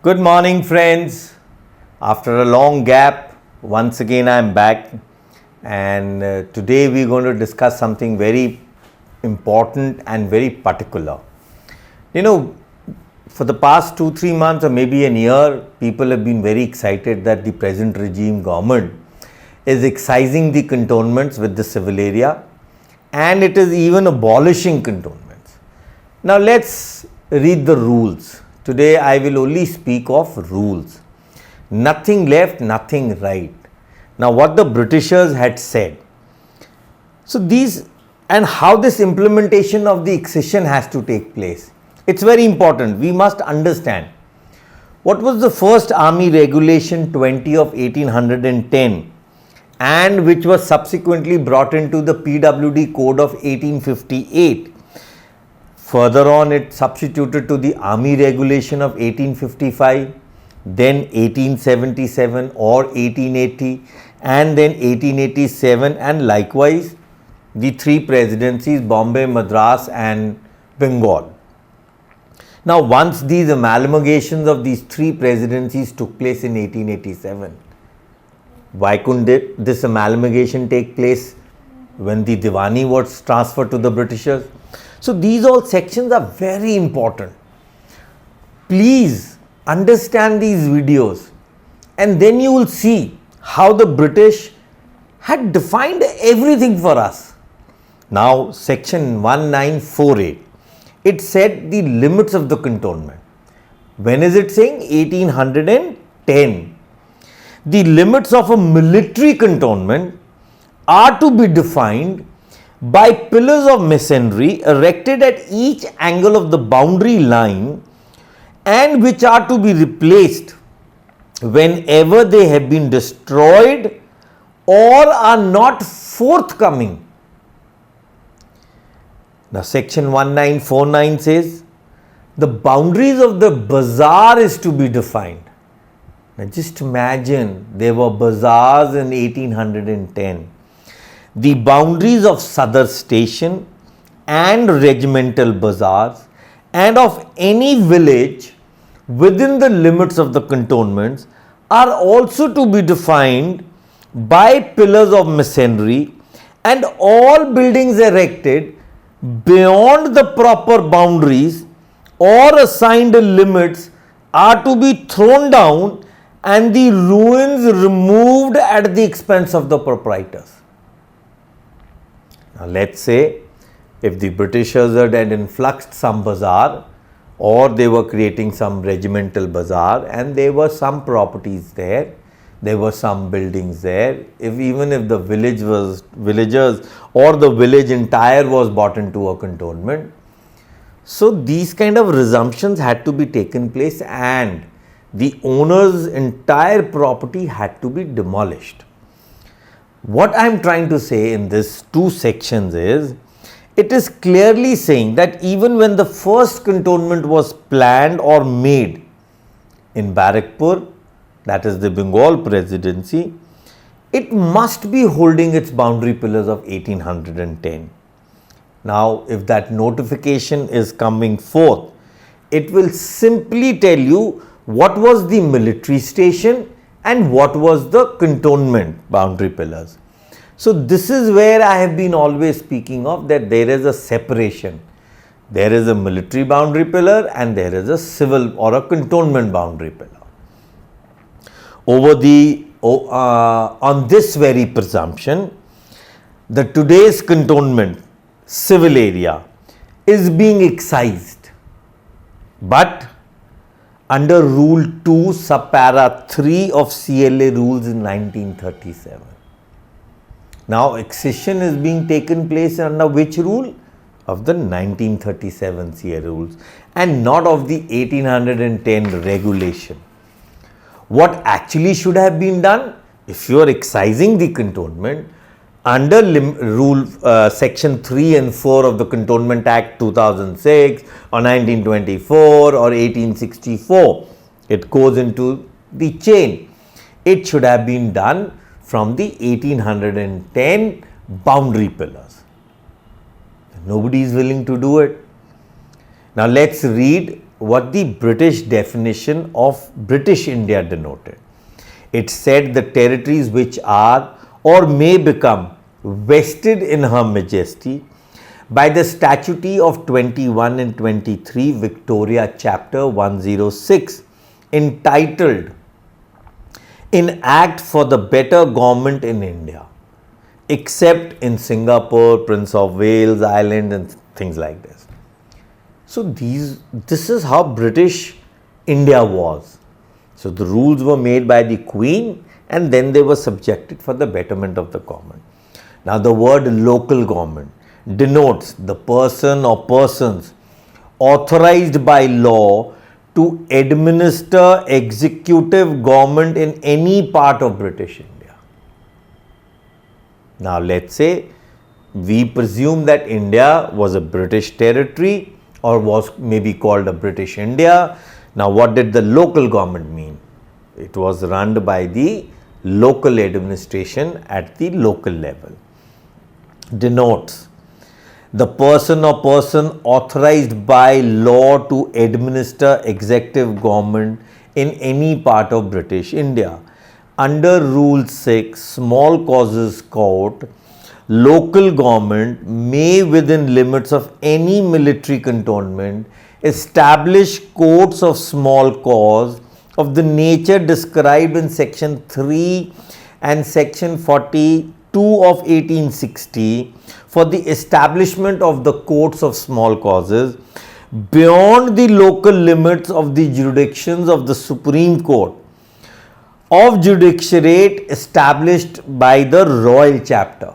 Good morning, friends. After a long gap, once again I am back, and today we are going to discuss something very important and very particular. You know, for the past 2-3 months or maybe a year, people have been very excited that the present regime government is excising the cantonments with the civil area, and it is even abolishing cantonments. Now let's read the rules. Today I will only speak of rules. Nothing left, nothing right. Now what the Britishers had said. So these and how this implementation of the excision has to take place. It's very important. We must understand. What was the first Army Regulation 20 of 1810 and which was subsequently brought into the PWD Code of 1858. Further on, it substituted to the Army Regulation of 1855, then 1877 or 1880, and then 1887, and likewise the three presidencies, Bombay, Madras and Bengal. Now, once these amalgamations of these three presidencies took place in 1887, why couldn't this amalgamation take place when the Diwani was transferred to the Britishers? So these all sections are very important. Please understand these videos, and then you will see how the British had defined everything for us. Now section 1948, it said the limits of the cantonment. When is it saying? 1810. The limits of a military cantonment are to be defined by pillars of masonry erected at each angle of the boundary line and which are to be replaced whenever they have been destroyed or are not forthcoming. Now section 1949 says the boundaries of the bazaar is to be defined. Now just imagine, there were bazaars in 1810. The boundaries of Sadar Station and regimental bazaars and of any village within the limits of the cantonments are also to be defined by pillars of masonry, and all buildings erected beyond the proper boundaries or assigned limits are to be thrown down and the ruins removed at the expense of the proprietors. Now let's say if the Britishers had influxed some bazaar, or they were creating some regimental bazaar, and there were some properties there, there were some buildings there, even if the villagers or the village entire was bought into a cantonment. So these kind of resumptions had to be taken place, and the owner's entire property had to be demolished. What I am trying to say in these two sections is, it is clearly saying that even when the first cantonment was planned or made in Barrackpur, that is the Bengal presidency, it must be holding its boundary pillars of 1810. Now, if that notification is coming forth, it will simply tell you what was the military station and what was the cantonment boundary pillars. So this is where I have been always speaking of, that there is a separation. There is a military boundary pillar and there is a civil or a cantonment boundary pillar. On this very presumption, the today's cantonment civil area is being excised, but under Rule 2, Subpara 3 of CLA rules in 1937. Now, excision is being taken place under which rule? Of the 1937 CLA rules, and not of the 1810 regulation. What actually should have been done? If you are excising the cantonment under rule section 3 and 4 of the Cantonment Act 2006 or 1924 or 1864, it goes into the chain. It should have been done from the 1810 boundary pillars. Nobody is willing to do it. Now let's read what the British definition of British India denoted. It said the territories which are or may become vested in Her Majesty by the Statute of 21 and 23 Victoria Chapter 106 entitled In Act for the Better Government in India, except in Singapore, Prince of Wales Island and things like this. So this is how British India was. So the rules were made by the Queen and then they were subjected for the betterment of the government. Now the word local government denotes the person or persons authorized by law to administer executive government in any part of British India. Now let's say we presume that India was a British territory or was maybe called a British India. Now what did the local government mean? It was run by the local administration at the local level. Denotes the person or person authorized by law to administer executive government in any part of British India. Under Rule 6, Small Causes Court, local government may within limits of any military cantonment establish courts of small cause of the nature described in section 3 and section 42 of 1860 for the establishment of the courts of small causes beyond the local limits of the jurisdictions of the Supreme Court of Judiciary established by the Royal Chapter.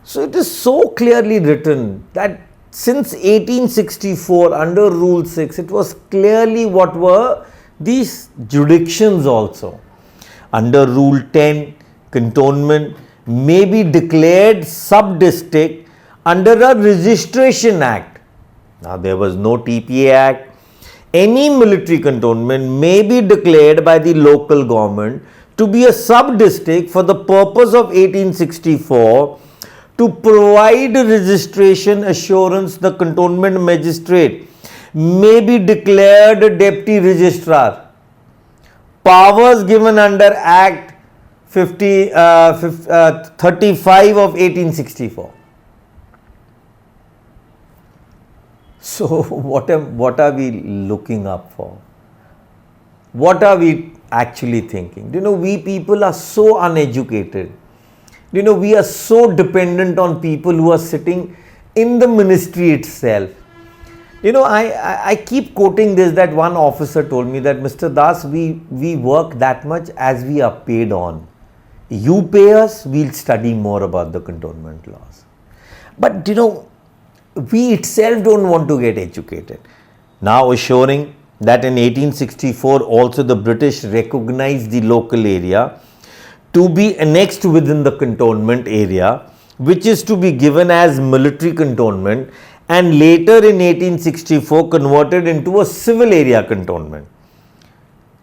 So it is so clearly written that since 1864 under Rule 6, it was clearly what were these jurisdictions also. Under Rule 10, cantonment may be declared sub-district under a Registration Act. Now there was no TPA Act. Any military cantonment may be declared by the local government to be a sub-district for the purpose of 1864 to provide registration assurance. The cantonment magistrate may be declared a deputy registrar. Powers given under Act 35 of 1864. So what are we looking up for? What are we actually thinking? We people are so uneducated. We are so dependent on people who are sitting in the ministry itself. I keep quoting this, that one officer told me that, Mr. Das, we work that much as we are paid on. You pay us, we'll study more about the cantonment laws. But we itself don't want to get educated. Now assuring that in 1864 also the British recognized the local area to be annexed within the cantonment area, which is to be given as military cantonment, and later in 1864 converted into a civil area cantonment.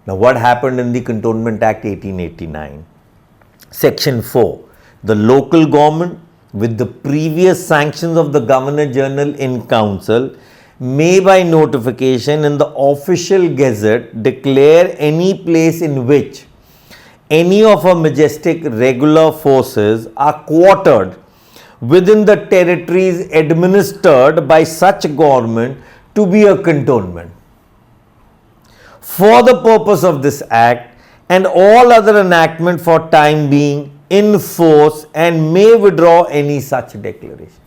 Now what happened in the Cantonment Act 1889? Section 4. The local government with the previous sanctions of the Governor General in Council may by notification in the official gazette declare any place in which any of Her Majestic regular forces are quartered within the territories administered by such government to be a cantonment. For the purpose of this act and all other enactment for time being in force, and may withdraw any such declaration.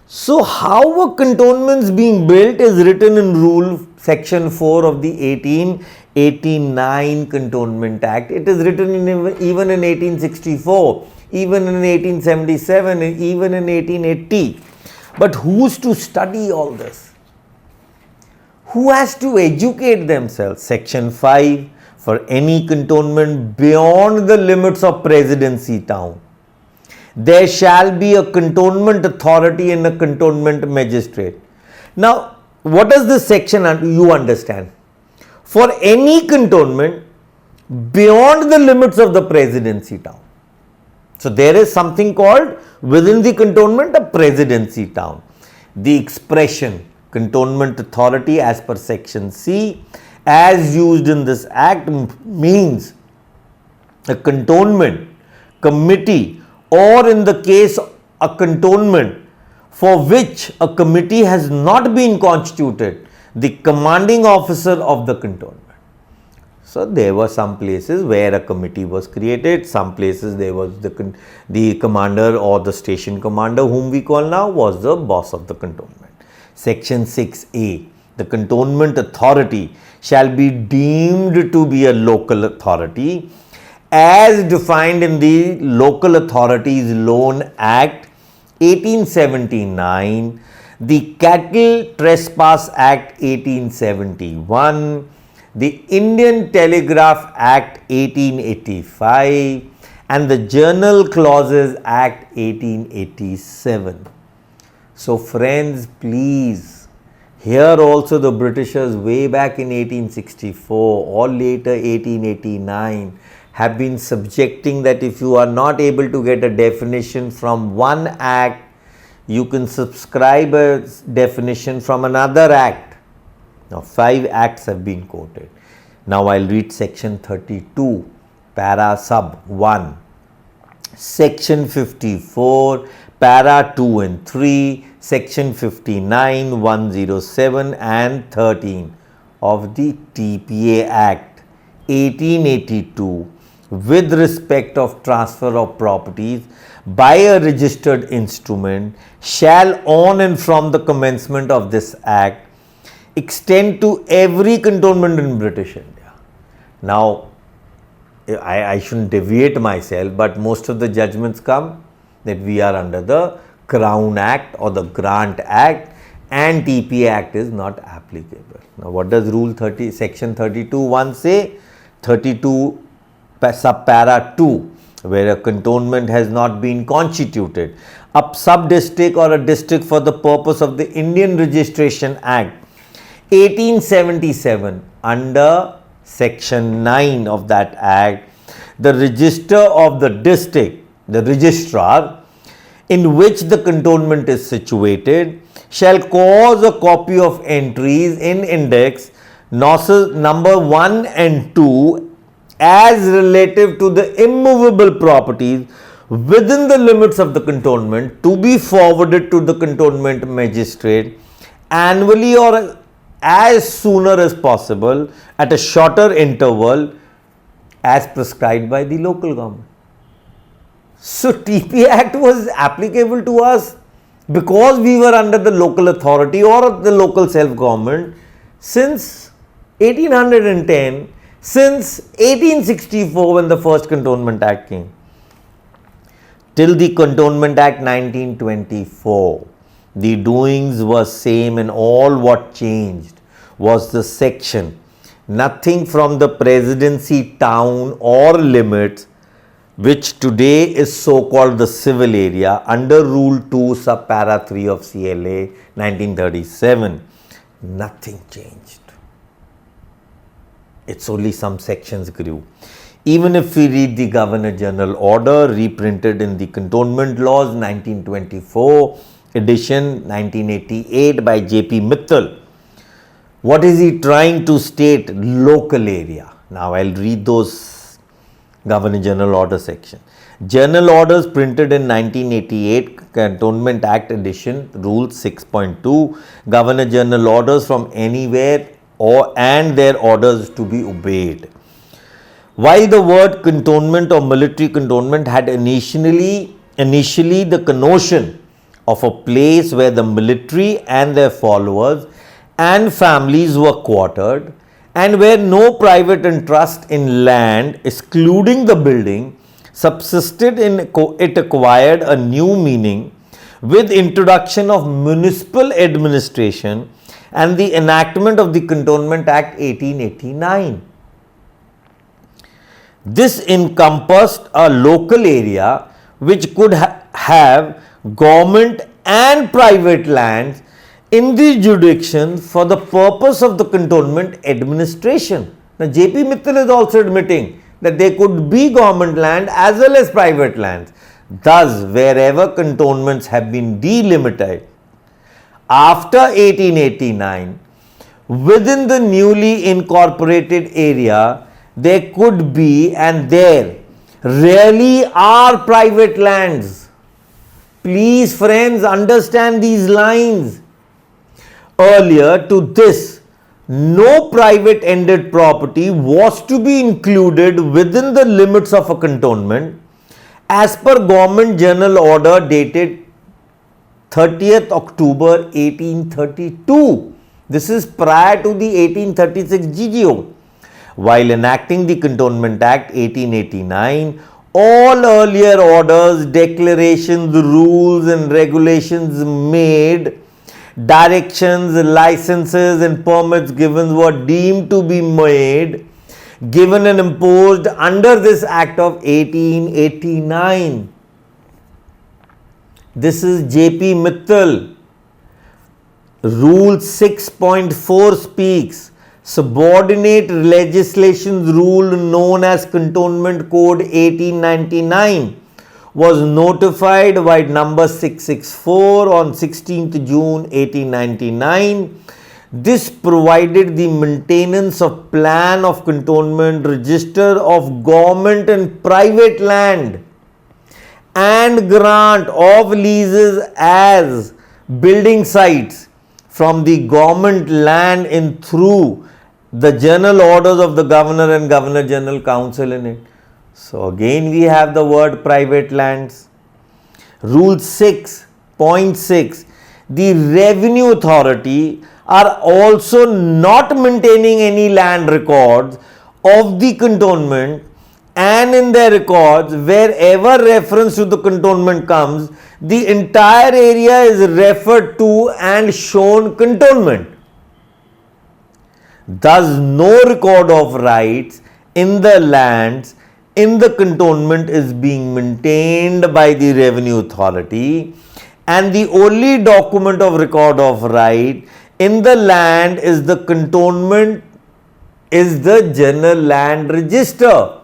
So how were cantonments being built is written in Rule Section 4 of the 1889 Cantonment Act. It is written even in 1864, even in 1877, and even in 1880. But who's to study all this? Who has to educate themselves? Section 5, for any cantonment beyond the limits of Presidency town, there shall be a cantonment authority and a cantonment magistrate. Now, what does this section you understand? For any cantonment beyond the limits of the Presidency town. So, there is something called within the cantonment a Presidency town. The expression Cantonment authority as per section C as used in this act means a cantonment committee, or in the case a cantonment for which a committee has not been constituted, the commanding officer of the cantonment. So there were some places where a committee was created, some places there was the commander or the station commander, whom we call now, was the boss of the cantonment. Section 6A, the cantonment authority shall be deemed to be a local authority as defined in the Local Authorities Loan Act 1879, the Cattle Trespass Act 1871, the Indian Telegraph Act 1885, and the Journal Clauses Act 1887. So friends, please, here also the Britishers way back in 1864 or later 1889 have been subjecting that if you are not able to get a definition from one act, you can subscribe a definition from another act. Now 5 acts have been quoted. Now I'll read section 32, para sub 1, section 54, para 2 and 3, section 59, 107 and 13 of the TPA Act 1882 with respect of transfer of properties by a registered instrument shall on and from the commencement of this act extend to every cantonment in British India. Now, I shouldn't deviate myself, but most of the judgments come that we are under the Crown Act or the Grant Act, and TPA Act is not applicable. Now, what does Rule 30, Section 32(1) say? 32 subpara 2, where a cantonment has not been constituted, a sub-district or a district for the purpose of the Indian Registration Act 1877, under Section 9 of that Act, the register of the district, the registrar, in which the cantonment is situated, shall cause a copy of entries in index number 1 and 2 as relative to the immovable properties within the limits of the cantonment to be forwarded to the cantonment magistrate annually or as sooner as possible at a shorter interval as prescribed by the local government. So TPA Act was applicable to us because we were under the local authority or the local self-government since 1810, since 1864 when the first Cantonment Act came, till the Cantonment Act 1924. The doings were same, and all what changed was the section. Nothing from the presidency town or limits, which today is so called the civil area under Rule 2 subpara 3 of CLA 1937. Nothing changed. It's only some sections grew. Even if we read the Governor General Order reprinted in the Cantonment Laws 1924 edition 1988 by J.P. Mittal, what is he trying to state? Local area. Now I'll read those Governor General Order section. Journal Orders printed in 1988 Cantonment Act edition Rule 6.2, Governor General Orders from anywhere and their orders to be obeyed. While the word cantonment or military cantonment had initially the connotation of a place where the military and their followers and families were quartered, and where no private interest in land, excluding the building, subsisted, it acquired a new meaning with introduction of municipal administration and the enactment of the Cantonment Act 1889. This encompassed a local area which could have government and private lands in the jurisdiction for the purpose of the cantonment administration. Now, J.P. Mittal is also admitting that there could be government land as well as private lands. Thus, wherever cantonments have been delimited, after 1889, within the newly incorporated area, there could be and there really are private lands. Please, friends, understand these lines. Earlier to this, no private ended property was to be included within the limits of a cantonment as per Government General Order dated 30th October 1832. This is prior to the 1836 GGO. While enacting the Cantonment Act 1889, all earlier orders, declarations, rules and regulations made, directions, licenses and permits given were deemed to be made, given and imposed under this Act of 1889. This is J.P. Mittal. Rule 6.4 speaks, subordinate legislation's rule known as Cantonment Code 1899 was notified by number 664 on 16th June 1899. This provided the maintenance of plan of cantonment, register of government and private land, and grant of leases as building sites from the government land in through the general orders of the governor and governor general council in it. So again we have the word private lands. Rule 6.6, the revenue authority are also not maintaining any land records of the cantonment, and in their records wherever reference to the cantonment comes, the entire area is referred to and shown cantonment. Thus no record of rights in the lands in the cantonment is being maintained by the revenue authority, and the only document of record of right in the land is the cantonment, is the general land register.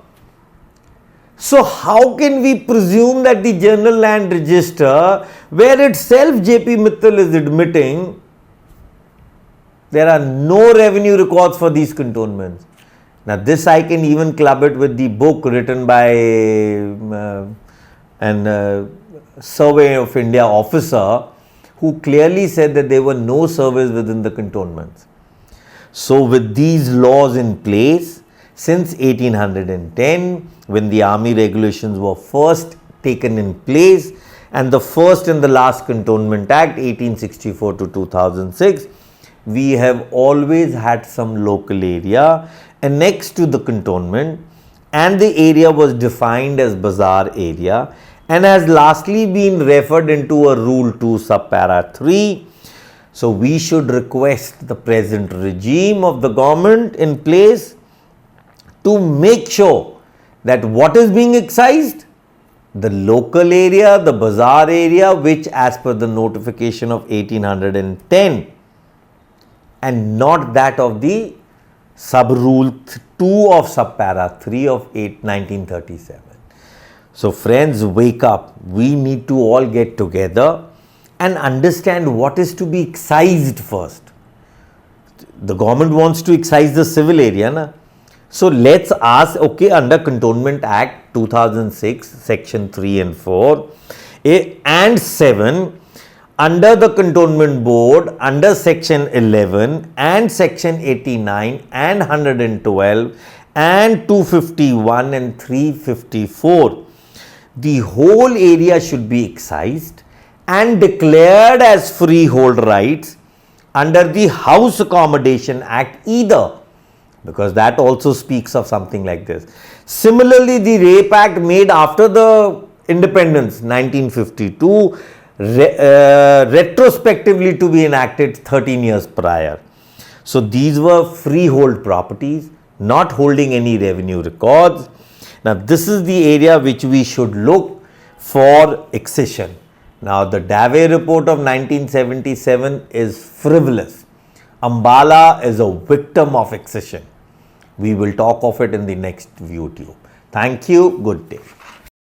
So how can we presume that the general land register, where itself J.P. Mittal is admitting there are no revenue records for these cantonments? Now this I can even club it with the book written by an Survey of India officer who clearly said that there were no surveys within the cantonments. So with these laws in place since 1810, when the army regulations were first taken in place, and the first and the last Cantonment Act 1864 to 2006, we have always had some local area annexed to the cantonment, and the area was defined as bazaar area and has lastly been referred into a Rule 2 subpara 3. So we should request the present regime of the government in place to make sure that what is being excised, the local area, the bazaar area, which as per the notification of 1810, and not that of the sub-rule 2 of subpara 3 of 1937. So friends, wake up. We need to all get together and understand what is to be excised first. The government wants to excise the civil area, na? So let's ask, okay, under Cantonment Act 2006, section 3 and 4 and 7, under the Cantonment Board, under section 11 and section 89 and 112 and 251 and 354, the whole area should be excised and declared as freehold rights under the House Accommodation Act either, because that also speaks of something like this. Similarly, the Rape Act made after the independence 1952, retrospectively to be enacted 13 years prior. So these were freehold properties, not holding any revenue records. Now this is the area which we should look for excision. Now the Dave report of 1977 is frivolous. Ambala is a victim of excision. We will talk of it in the next YouTube. Thank you. Good day.